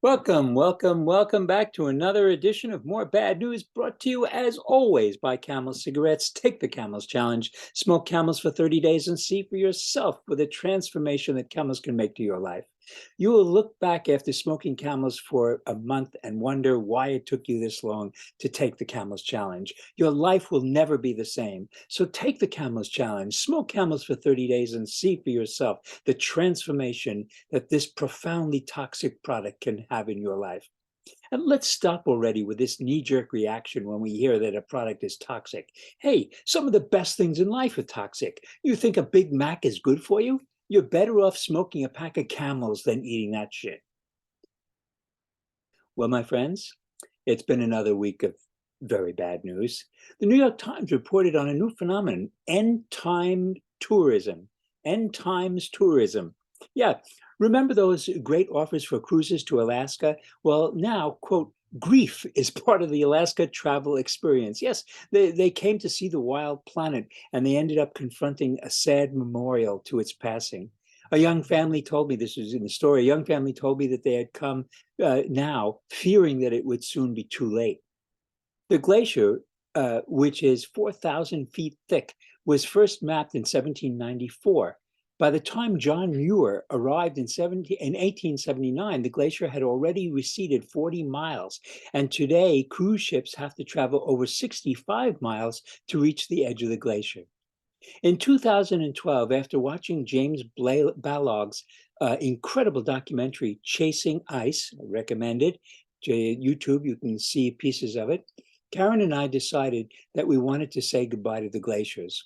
Welcome back to another edition of More Bad News, brought to you as always by Camel Cigarettes. Take the Camels Challenge. Smoke Camels for 30 days and see for yourself what a transformation that Camels can make to your life. You will look back after smoking Camels for a month and wonder why it took you this long to take the Camels Challenge. Your life will never be the same. So take the Camels Challenge. Smoke Camels for 30 days and see for yourself the transformation that this profoundly toxic product can have in your life. And let's stop already with this knee-jerk reaction when we hear that a product is toxic. Hey, some of the best things in life are toxic. You think a Big Mac is good for you? You're better off smoking a pack of Camels than eating that shit. Well, my friends, it's been another week of very bad news. The New York Times reported on a new phenomenon, end time tourism. End times tourism. Yeah, remember those great offers for cruises to Alaska? Well, now, quote, grief is part of the Alaska travel experience. Yes, they came to see the wild planet and they ended up confronting a sad memorial to its passing. A young family told me, this was in the story, a young family told me that they had come now, fearing that it would soon be too late. The glacier, which is 4,000 feet thick, was first mapped in 1794. By the time John Muir arrived in 1879, the glacier had already receded 40 miles. And today, cruise ships have to travel over 65 miles to reach the edge of the glacier. In 2012, after watching James Balog's incredible documentary, Chasing Ice, recommended, YouTube, you can see pieces of it, Karen and I decided that we wanted to say goodbye to the glaciers.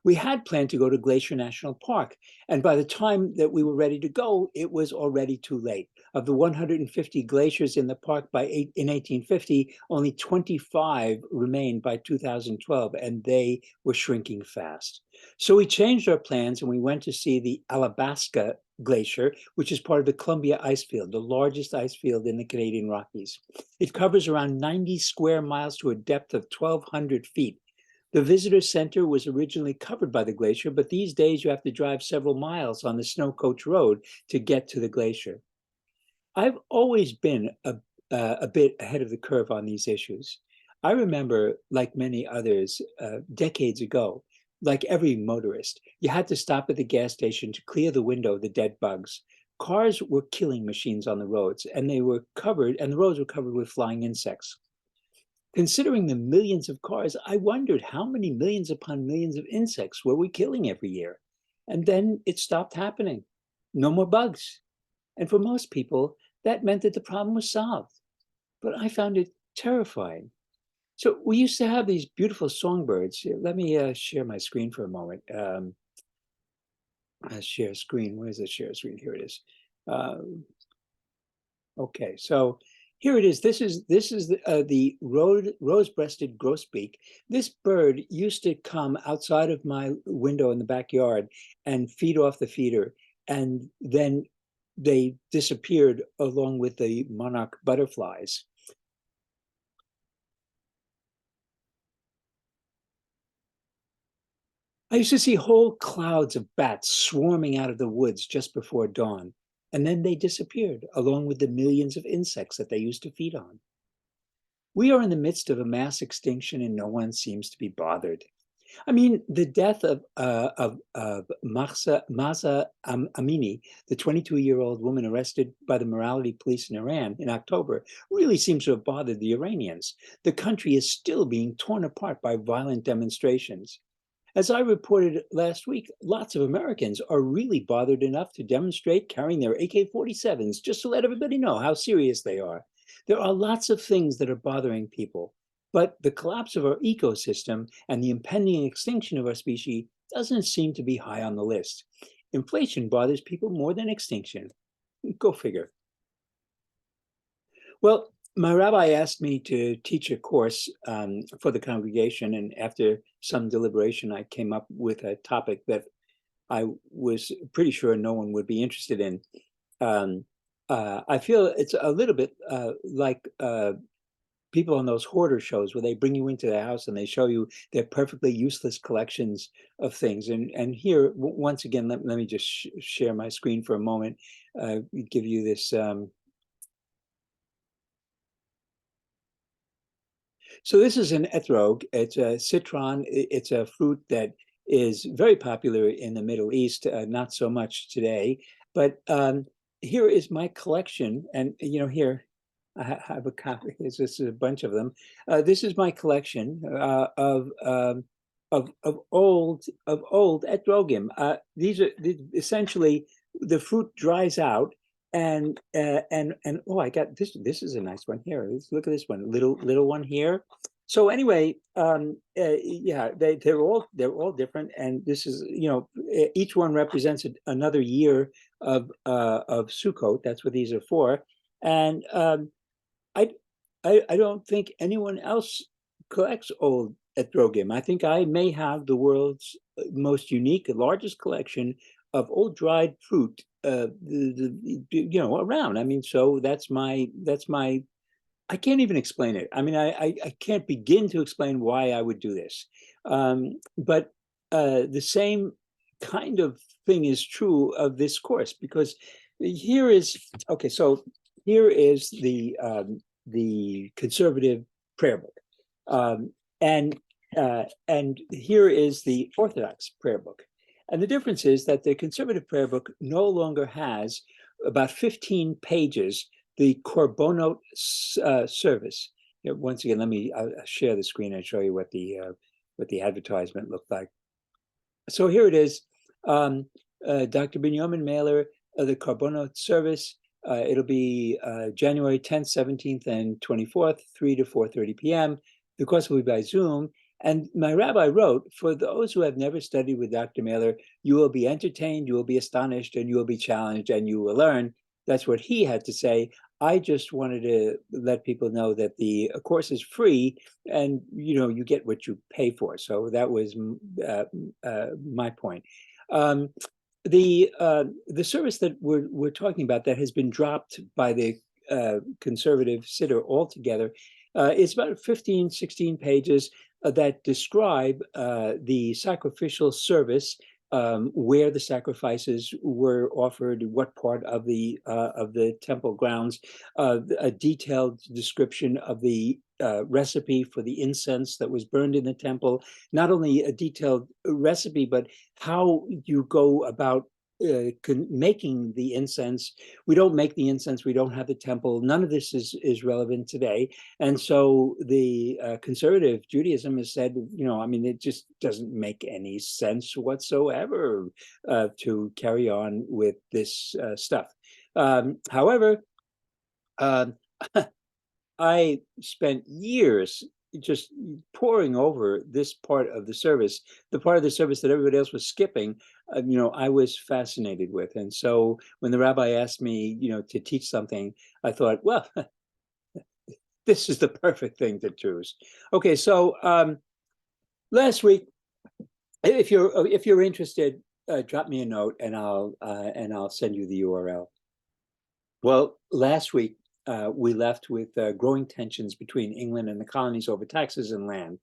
We had planned to go to Glacier National Park, and by the time that we were ready to go, it was already too late. Of the 150 glaciers in the park in 1850, only 25 remained by 2012, and they were shrinking fast. So we changed our plans and we went to see the Alabaska Glacier, which is part of the Columbia Ice Field, the largest ice field in the Canadian Rockies. It covers around 90 square miles to a depth of 1,200 feet. The visitor center was originally covered by the glacier, but these days you have to drive several miles on the snow coach road to get to the glacier. I've always been a bit ahead of the curve on these issues. I remember, like many others, decades ago, like every motorist, you had to stop at the gas station to clear the window of the dead bugs. Cars were killing machines on the roads, and the roads were covered with flying insects. Considering the millions of cars, I wondered how many millions upon millions of insects were we killing every year? And then it stopped happening. No more bugs. And for most people, that meant that the problem was solved. But I found it terrifying. So we used to have these beautiful songbirds. Let me share my screen for a moment. Share screen. Where's the share screen? Here it is. Uh, okay, so here it is. This is the rose-breasted grosbeak. This bird used to come outside of my window in the backyard and feed off the feeder, and then they disappeared along with the monarch butterflies. I used to see whole clouds of bats swarming out of the woods just before dawn, and then they disappeared along with the millions of insects that they used to feed on. We are in the midst of a mass extinction and no one seems to be bothered. I mean, the death of Mahsa Amini, the 22-year-old woman arrested by the morality police in Iran in October, really seems to have bothered the Iranians. The country is still being torn apart by violent demonstrations. As I reported last week, lots of Americans are really bothered enough to demonstrate carrying their AK-47s just to let everybody know how serious they are. There are lots of things that are bothering people, but the collapse of our ecosystem and the impending extinction of our species doesn't seem to be high on the list. Inflation bothers people more than extinction. Go figure. Well, my rabbi asked me to teach a course for the congregation, and after some deliberation, I came up with a topic that I was pretty sure no one would be interested in. I feel it's a little bit like people on those hoarder shows where they bring you into the house and they show you their perfectly useless collections of things. And here, once again, let me just share my screen for a moment, give you this So this is an etrog. It's a citron. It's a fruit that is very popular in the Middle East, not so much today. But here is my collection, and here I have a copy. This is a bunch of them. This is my collection of old etrogim. These are essentially the fruit dries out, and oh, I got this. This is a nice one here. Let's look at this one, little one here. So anyway, yeah, they're all different, and this is each one represents another year of Sukkot. That's what these are for, and I I don't think anyone else collects old etrogim. I think I may have the world's most unique, largest collection of old dried fruit, around. I mean, so that's my. I can't even explain it. I mean, I can't begin to explain why I would do this. But the same kind of thing is true of this course, because here is okay. So here is the conservative prayer book, and here is the Orthodox prayer book. And the difference is that the conservative prayer book no longer has about 15 pages the Corbonot service. Once again, let me share the screen and show you what the advertisement looked like. So here it is, Dr. Binyamin Mehler, the Corbonot service. It'll be January 10th, 17th, and 24th, 3 to 4:30 p.m. The course will be by Zoom. And my rabbi wrote, for those who have never studied with Dr. Mehler, you will be entertained, you will be astonished, and you will be challenged, and you will learn. That's what he had to say. I just wanted to let people know that the course is free, and you get what you pay for. So that was my point. The service that we're talking about that has been dropped by the conservative siddur altogether is about 15, 16 pages that describe the sacrificial service, where the sacrifices were offered, what part of the temple grounds, a detailed description of the recipe for the incense that was burned in the temple. Not only a detailed recipe, but how you go about making the incense. We don't make the incense. We don't have the temple. None of this is relevant today. And so the conservative Judaism has said, I mean, it just doesn't make any sense whatsoever to carry on with this stuff. However, I spent years just poring over this part of the service, the part of the service that everybody else was skipping. I was fascinated with. And so when the rabbi asked me, to teach something, I thought, well, this is the perfect thing to choose. Okay, so last week, if you're interested, drop me a note and I'll send you the URL. Well, last week we left with growing tensions between England and the colonies over taxes and land.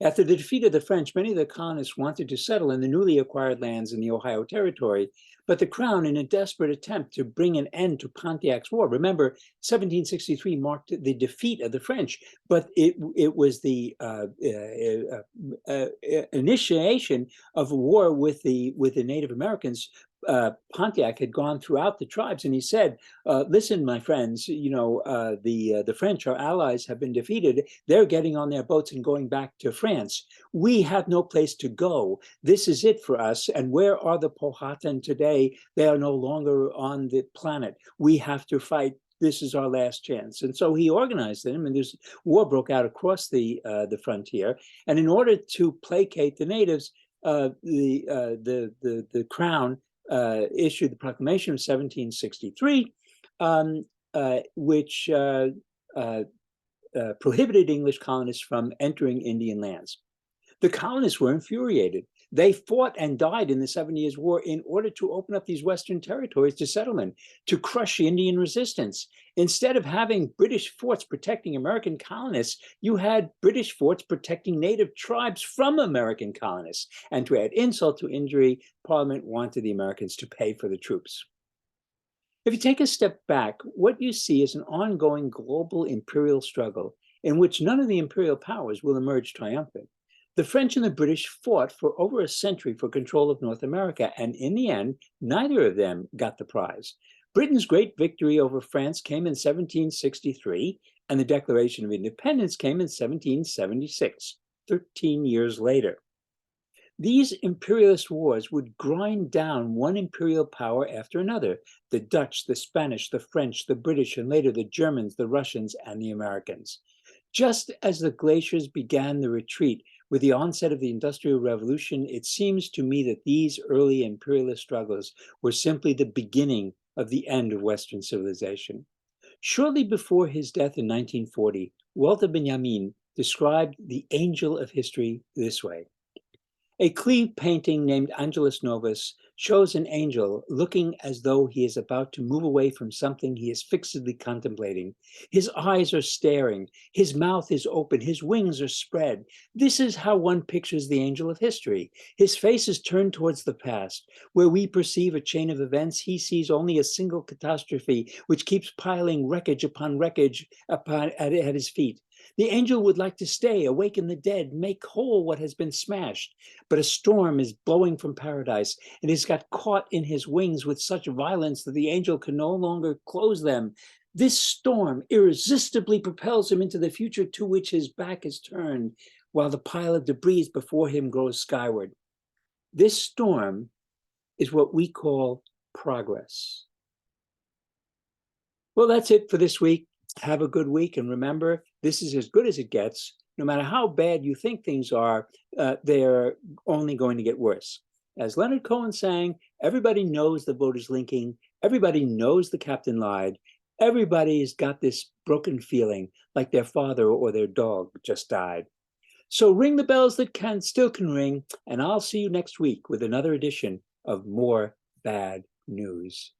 After the defeat of the French, many of the colonists wanted to settle in the newly acquired lands in the Ohio Territory, but the Crown, in a desperate attempt to bring an end to Pontiac's War — remember, 1763 marked the defeat of the French, but it was the initiation of a war with the Native Americans. Pontiac had gone throughout the tribes, and he said, listen, my friends, the French, our allies, have been defeated. They're getting on their boats and going back to France. We have no place to go. This is it for us. And where are the Powhatan today? They are no longer on the planet. We have to fight. This is our last chance. And so he organized them, and this war broke out across the frontier. And in order to placate the natives, the Crown issued the Proclamation of 1763, which prohibited English colonists from entering Indian lands. The colonists were infuriated. They fought and died in the 7 Years' War in order to open up these Western territories to settlement, to crush Indian resistance. Instead of having British forts protecting American colonists, you had British forts protecting native tribes from American colonists. And to add insult to injury, Parliament wanted the Americans to pay for the troops. If you take a step back, what you see is an ongoing global imperial struggle. in which none of the imperial powers will emerge triumphant. The French and the British fought for over a century for control of North America, and in the end, neither of them got the prize. Britain's great victory over France came in 1763, and the Declaration of Independence came in 1776, 13 years later. These imperialist wars would grind down one imperial power after another: the Dutch, the Spanish, the French, the British, and later the Germans, the Russians, and the Americans. Just as the glaciers began the retreat with the onset of the Industrial Revolution, it seems to me that these early imperialist struggles were simply the beginning of the end of Western civilization. Shortly before his death in 1940, Walter Benjamin described the angel of history this way. A Klimt painting named Angelus Novus shows an angel looking as though he is about to move away from something he is fixedly contemplating. His eyes are staring, his mouth is open, his wings are spread. This is how one pictures the angel of history. His face is turned towards the past. Where we perceive a chain of events, he sees only a single catastrophe which keeps piling wreckage upon wreckage at his feet. The angel would like to stay, awaken the dead, make whole what has been smashed. But a storm is blowing from paradise, and he's got caught in his wings with such violence that the angel can no longer close them. This storm irresistibly propels him into the future to which his back is turned, while the pile of debris before him grows skyward. This storm is what we call progress. Well, that's it for this week. Have a good week, and remember, this is as good as it gets. No matter how bad you think things are, they're only going to get worse. As Leonard Cohen sang, everybody knows the boat is linking. Everybody knows the captain lied. Everybody's got this broken feeling like their father or their dog just died. So ring the bells that still can ring, and I'll see you next week with another edition of More Bad News.